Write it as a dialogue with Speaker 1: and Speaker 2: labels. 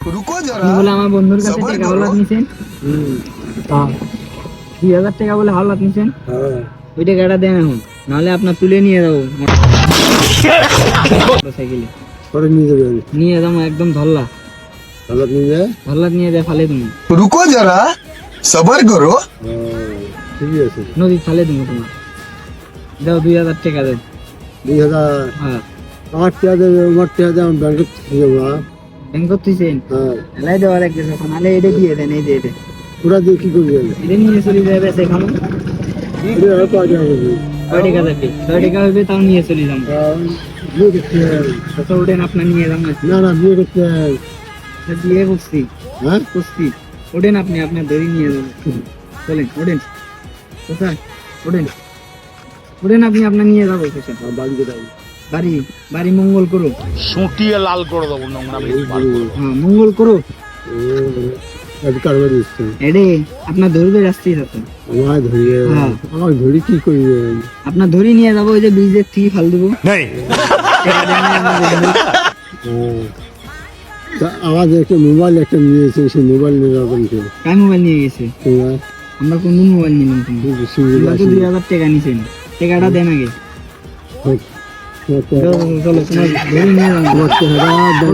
Speaker 1: আপনি বলে আমার বন্ধুর কাছে টাকা হাওলাত নিছেন। হ্যাঁ 2000 টাকা বলে হাওলাত নিছেন। ওই টাকাটা দেন এখন, নাহলে আপনার তুলে নিয়ে যাবো মোটরসাইকেলে। নিয়ে যাবো একদম ধল্লা ধল্লাত নিয়ে যায় ফালে তুমি।
Speaker 2: रुको जरा सबर करो।
Speaker 1: নদীর ফালে তুমি তোমার দাও 2000 টাকা দেন।
Speaker 3: 2000
Speaker 1: হ্যাঁ
Speaker 3: আমার টাকা দেবে, আমার টাকা দেবে, আমি ব্যাংকে যাবো।
Speaker 1: ব্যাংক করতেছেন এলাই দেওয়া লাগতেছে, নাহলে এটা দিয়ে দেন। এই যে এটা
Speaker 3: পুরা দিয়ে কি করবি?
Speaker 1: এটা নিয়ে চলে যাবে সেখানে। কয় টাকা যাবে? 6 টাকা হবে, তাও নিয়ে চলে যাবো।
Speaker 3: বিয়ে করতে
Speaker 1: কত উঠেন আপনার নিয়ে যাবো।
Speaker 3: না না বিয়ে করতে
Speaker 1: বিয়ে করছি
Speaker 3: হ্যাঁ
Speaker 1: করছি। ওঠেন আপনি, আপনার ধরে নিয়ে যাবো। চলেন ওঠেন কোথায়? ওঠেন ওঠেন আপনি, আপনার নিয়ে যাবো কোথায়?
Speaker 3: বাড়িতে যাবো।
Speaker 1: বাড়ি বাড়ি মঙ্গল করো।
Speaker 4: সুটিয়ে লাল করে দেবো নোংরা
Speaker 1: হ্যাঁ মঙ্গল করো।
Speaker 3: কারবার দিচ্ছে
Speaker 1: এডে আপনার ধরবে রাস্তায় যাচ্ছে।
Speaker 3: আমায় ধরিয়ে
Speaker 1: হ্যাঁ।
Speaker 3: আমাকে ধরি কি করবে?
Speaker 1: আপনার ধরে নিয়ে যাবো, ওই যে ব্রিজের থেকে ফাল দেবো।
Speaker 3: আমার একটা মোবাইল একটা নিয়েছে, সেই মোবাইল নিয়ে যাবেন কেউ?
Speaker 1: কার মোবাইল নিয়ে গেছে? আমরা কোন মোবাইল নিলাম? তুমি 2000 টাকা নিছেন, টাকাটা দেন আগে। চলো তোমার ধরে নিয়ে যাবো।